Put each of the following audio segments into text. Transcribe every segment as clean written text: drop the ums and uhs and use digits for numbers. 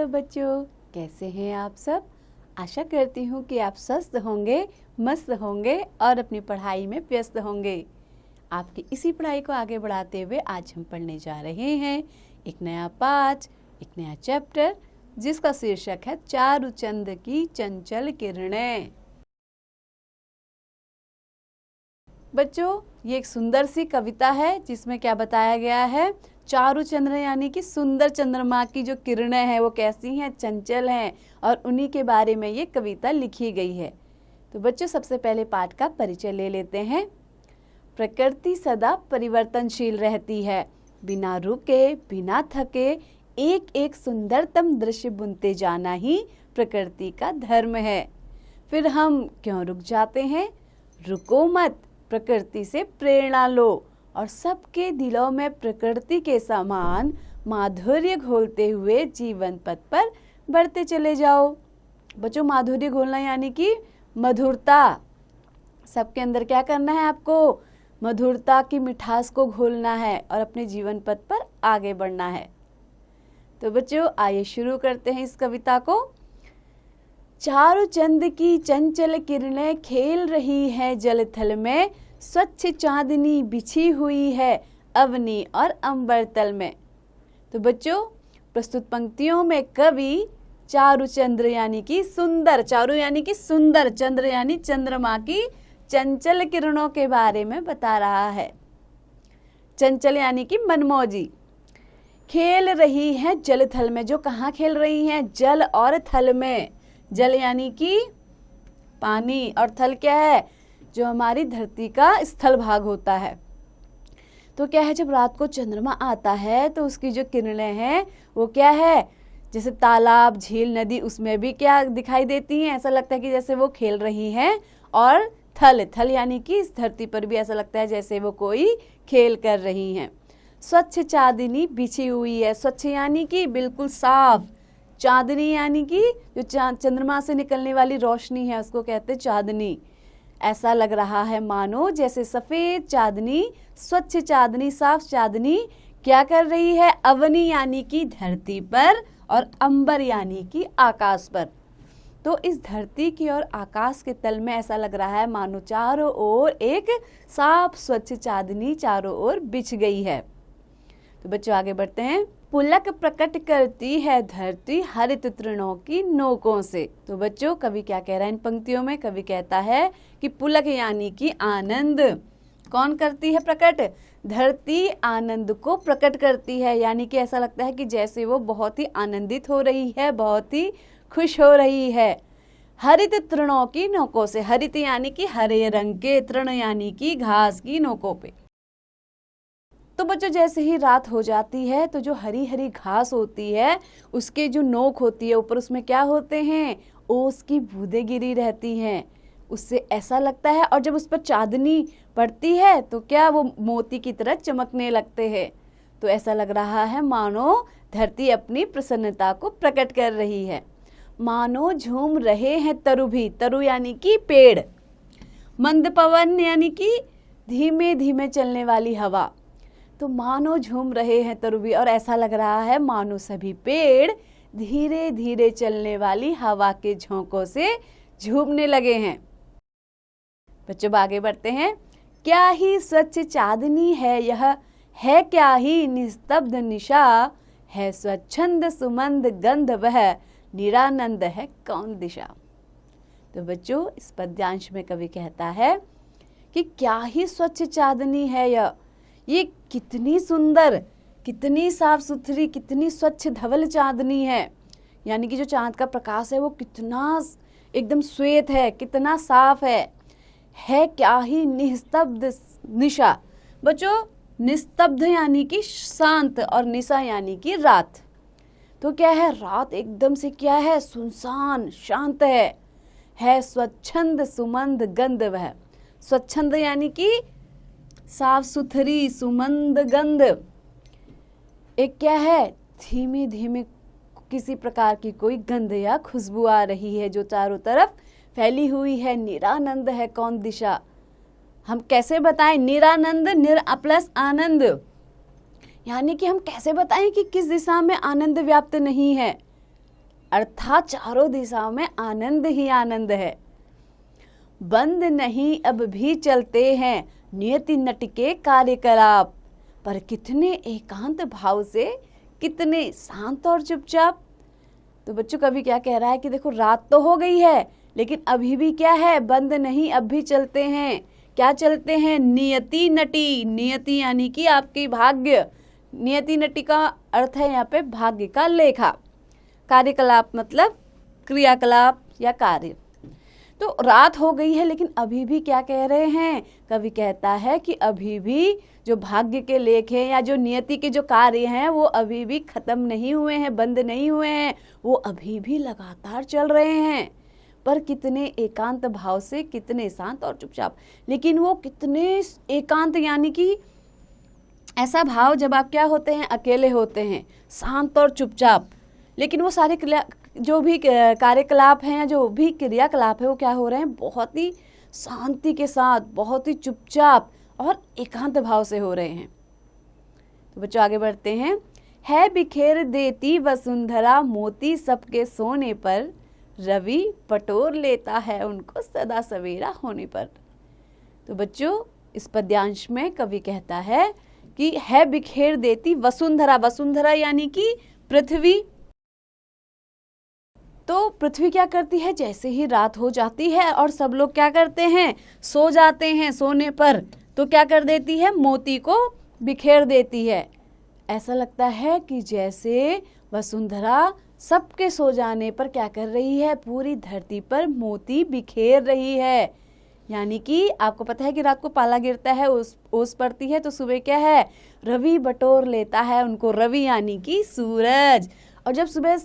Hello बच्चों, कैसे हैं आप सब। आशा करती हूँ कि आप स्वस्थ होंगे, मस्त होंगे और अपनी पढ़ाई में व्यस्त होंगे। आपकी इसी पढ़ाई को आगे बढ़ाते हुए आज हम पढ़ने जा रहे हैं एक नया पाठ, एक नया चैप्टर, जिसका शीर्षक है चारुचंद की चंचल किरणें। बच्चों, ये एक सुंदर सी कविता है जिसमें क्या बताया गया है, चारुचंद्र यानी कि सुंदर चंद्रमा की जो किरणें हैं वो कैसी हैं, चंचल हैं, और उन्हीं के बारे में ये कविता लिखी गई है। तो बच्चों, सबसे पहले पाठ का परिचय ले लेते हैं। प्रकृति सदा परिवर्तनशील रहती है, बिना रुके बिना थके एक एक सुंदरतम दृश्य बुनते जाना ही प्रकृति का धर्म है। फिर हम क्यों रुक जाते हैं? रुको मत, प्रकृति से प्रेरणा लो और सबके दिलों में प्रकृति के समान माधुर्य घोलते हुए जीवन पथ पर बढ़ते चले जाओ। बच्चों, माधुर्य घोलना यानी कि मधुरता। सबके अंदर क्या करना है आपको? मधुरता की मिठास को घोलना है और अपने जीवन पथ पर आगे बढ़ना है। तो बच्चों, आइए शुरू करते हैं इस कविता को। चारुचंद की चंचल किरणें खेल रही है जल थल में, स्वच्छ चांदनी बिछी हुई है अवनी और अंबर तल में। तो बच्चों, प्रस्तुत पंक्तियों में कवि चारुचंद्र यानी कि सुंदर, चारु यानी कि सुंदर, चंद्र यानी चंद्रमा की चंचल किरणों के बारे में बता रहा है। चंचल यानी कि मनमौजी। खेल रही है जल थल में, जो कहाँ खेल रही हैं? जल और थल में। जल यानी कि पानी और थल क्या है? जो हमारी धरती का स्थल भाग होता है। तो क्या है, जब रात को चंद्रमा आता है तो उसकी जो किरणें हैं वो क्या है, जैसे तालाब, झील, नदी, उसमें भी क्या दिखाई देती हैं? ऐसा लगता है कि जैसे वो खेल रही हैं। और थल यानी कि इस धरती पर भी ऐसा लगता है जैसे वो कोई खेल कर रही हैं। स्वच्छ चांदनी बिछी हुई है। स्वच्छ यानी कि बिल्कुल साफ, चांदनी यानी कि जो चंद्रमा से निकलने वाली रोशनी है उसको कहते हैं चांदनी। ऐसा लग रहा है मानो जैसे सफेद चांदनी, स्वच्छ चांदनी, साफ चांदनी क्या कर रही है? अवनी यानी कि धरती पर और अंबर यानी कि आकाश पर। तो इस धरती की और आकाश के तल में ऐसा लग रहा है मानो चारों ओर एक साफ स्वच्छ चांदनी चारों ओर बिछ गई है। तो बच्चों, आगे बढ़ते हैं। पुलक प्रकट करती है धरती हरित तृणों की नोकों से। तो बच्चों, कवि क्या कह रहा है इन पंक्तियों में? कवि कहता है कि पुलक यानी कि आनंद कौन करती है प्रकट? धरती आनंद को प्रकट करती है, यानी कि ऐसा लगता है कि जैसे वो बहुत ही आनंदित हो रही है, बहुत ही खुश हो रही है। हरित तृणों की नोकों से। हरित यानी कि हरे रंग के, तृण यानी कि घास की नोकों पे। तो बच्चों, जैसे ही रात हो जाती है तो जो हरी हरी घास होती है उसके जो नोक होती है ऊपर, उसमें क्या होते हैं? ओस की बूंदें गिरी रहती हैं। उससे ऐसा लगता है, और जब उस पर चांदनी पड़ती है तो क्या वो मोती की तरह चमकने लगते हैं। तो ऐसा लग रहा है मानो धरती अपनी प्रसन्नता को प्रकट कर रही है। मानो झूम रहे हैं तरु भी। तरु यानी कि पेड़। मंद पवन यानी कि धीमे धीमे चलने वाली हवा। तो मानो झूम रहे हैं तरु भी, और ऐसा लग रहा है मानो सभी पेड़ धीरे धीरे चलने वाली हवा के झोंकों से झूमने लगे हैं। बच्चों, आगे बढ़ते हैं। क्या ही स्वच्छ चांदनी है यह, है क्या ही निस्तब्ध निशा, है स्वच्छंद सुमंद गंध वह, निरानंद है कौन दिशा। तो बच्चों, इस पद्यांश में कवि कहता है कि क्या ही स्वच्छ चांदनी है यह, ये कितनी सुंदर, कितनी साफ सुथरी, कितनी स्वच्छ धवल चांदनी है। यानी कि जो चांद का प्रकाश है वो कितना एकदम श्वेत है, कितना साफ है क्या ही निस्तब्ध निशा। बच्चों, निस्तब्ध यानी कि शांत और निशा यानी कि रात। तो क्या है? रात एकदम से क्या है? सुनसान, शांत है स्वच्छंद सुमंद गंध वह। स्वच्छंद यानी कि साफ सुथरी, सुमंद गंध। एक क्या है? धीमे धीमे किसी प्रकार की कोई गंध या खुशबू आ रही है जो चारों तरफ फैली हुई है। निरानंद है कौन दिशा। हम कैसे बताएं? निरानंद, निर प्लस आनंद, यानी कि हम कैसे बताएं कि किस दिशा में आनंद व्याप्त नहीं है। अर्थात चारों दिशाओं में आनंद ही आनंद है। बंद नहीं अब भी चलते हैं नियति नट के कार्यकलाप, पर कितने एकांत भाव से, कितने शांत और चुपचाप। तो बच्चों कवि क्या कह रहा है कि देखो रात तो हो गई है लेकिन अभी भी क्या है, बंद नहीं अब भी चलते हैं। क्या चलते हैं? नियति नटी। नियति यानी कि आपकी भाग्य। नियति नटी का अर्थ है यहाँ पे भाग्य का लेखा। कार्यकलाप मतलब क्रियाकलाप या कार्य। तो रात हो गई है लेकिन अभी भी क्या कह रहे हैं? कवि कहता है कि अभी भी जो भाग्य के लेख हैं या जो नियति के जो कार्य हैं वो अभी भी खत्म नहीं हुए हैं, बंद नहीं हुए हैं, वो अभी भी लगातार चल रहे हैं। पर कितने एकांत भाव से, कितने शांत और चुपचाप। लेकिन वो कितने एकांत यानी कि ऐसा भाव जब आप क्या होते हैं, अकेले होते हैं, शांत और चुपचाप। लेकिन वो सारे जो भी कार्यकलाप हैं या जो भी क्रियाकलाप है वो क्या हो रहे हैं, बहुत ही शांति के साथ, बहुत ही चुपचाप और एकांत भाव से हो रहे हैं। तो बच्चों आगे बढ़ते हैं। है बिखेर देती वसुंधरा मोती सबके सोने पर, रवि बटोर लेता है उनको सदा सवेरा होने पर। तो बच्चों इस पद्यांश में कवि कहता है कि है बिखेर देती वसुंधरा। वसुंधरा यानी कि पृथ्वी। तो पृथ्वी क्या करती है, जैसे ही रात हो जाती है और सब लोग क्या करते हैं, सो जाते हैं सोने पर, तो क्या कर देती है, मोती को बिखेर देती है। ऐसा लगता है कि जैसे वसुंधरा सबके सो जाने पर क्या कर रही है, पूरी धरती पर मोती बिखेर रही है। यानी कि आपको पता है कि रात को पाला गिरता है, ओस पड़ती है, तो सुबह क्या है, रवि बटोर लेता है उनको। रवि यानी कि सूरज। और जब सुबह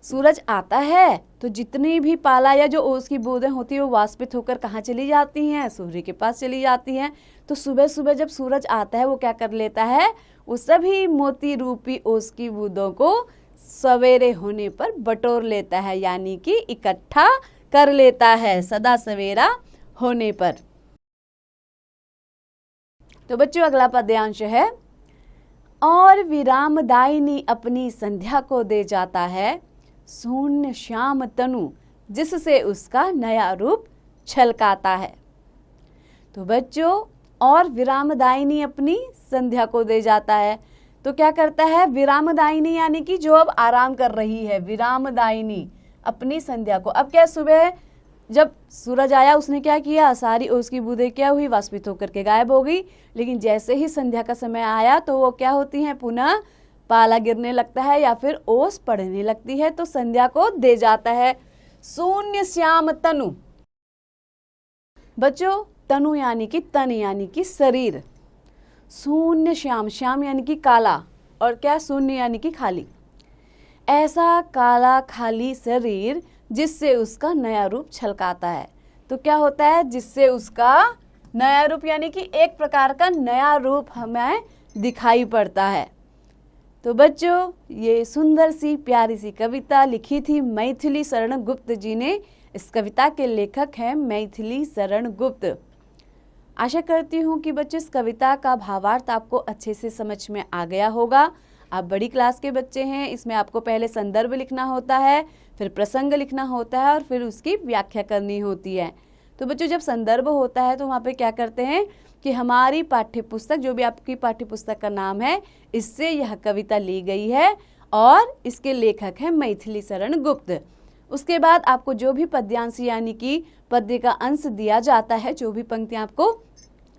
सूरज आता है तो जितनी भी पाला या जो ओस की बूंदें होती है वो वाष्पित होकर कहाँ चली जाती हैं, सूर्य के पास चली जाती हैं। तो सुबह सुबह जब सूरज आता है वो क्या कर लेता है, वो सभी मोती रूपी ओस की बूंदों को सवेरे होने पर बटोर लेता है, यानी कि इकट्ठा कर लेता है सदा सवेरा होने पर। तो बच्चों अगला पद्यांश है, और विरामदायिनी अपनी संध्या को दे जाता है, शून्य श्याम तनु जिससे उसका नया रूप छलकाता है। तो बच्चों और विरामदायिनी अपनी संध्या को दे जाता है, तो क्या करता है, विरामदायिनी यानी कि जो अब आराम कर रही है, विरामदायिनी अपनी संध्या को। अब क्या, सुबह जब सूरज आया उसने क्या किया, सारी ओस की बूंदें क्या हुई, वाष्पित होकर के गायब हो गई। लेकिन जैसे ही संध्या का समय आया तो वो क्या होती हैं, पुनः पाला गिरने लगता है या फिर ओस पड़ने लगती है, तो संध्या को दे जाता है। शून्य श्याम तनु। बच्चों तनु यानी कि तन यानी कि शरीर। शून्य श्याम, श्याम यानी कि काला, और क्या, शून्य यानी कि खाली। ऐसा काला खाली शरीर जिससे उसका नया रूप छलकाता है। तो क्या होता है, जिससे उसका नया रूप यानी कि एक प्रकार का नया रूप हमें दिखाई पड़ता है। तो बच्चों ये सुंदर सी प्यारी सी कविता लिखी थी मैथिली शरण गुप्त जी ने। इस कविता के लेखक हैं मैथिली शरण गुप्त। आशा करती हूँ कि बच्चों इस कविता का भावार्थ आपको अच्छे से समझ में आ गया होगा। आप बड़ी क्लास के बच्चे हैं, इसमें आपको पहले संदर्भ लिखना होता है, फिर प्रसंग लिखना होता है और फिर उसकी व्याख्या करनी होती है। तो बच्चों जब संदर्भ होता है तो वहाँ पे क्या करते हैं कि हमारी पाठ्यपुस्तक, जो भी आपकी पाठ्यपुस्तक का नाम है, इससे यह कविता ली गई है और इसके लेखक हैं मैथिली शरण गुप्त। उसके बाद आपको जो भी पद्यांश यानी कि पद्य का अंश दिया जाता है, जो भी पंक्तियाँ आपको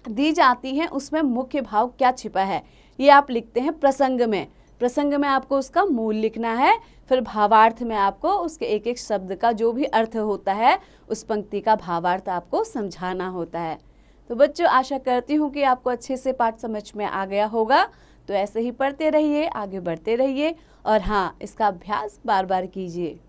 दी जाती हैं, उसमें मुख्य भाव क्या छिपा है ये आप लिखते हैं प्रसंग में। प्रसंग में आपको उसका मूल लिखना है, फिर भावार्थ में आपको उसके एक एक शब्द का जो भी अर्थ होता है उस पंक्ति का भावार्थ आपको समझाना होता है। तो बच्चों आशा करती हूँ कि आपको अच्छे से पाठ समझ में आ गया होगा। तो ऐसे ही पढ़ते रहिए, आगे बढ़ते रहिए और हाँ, इसका अभ्यास बार बार कीजिए।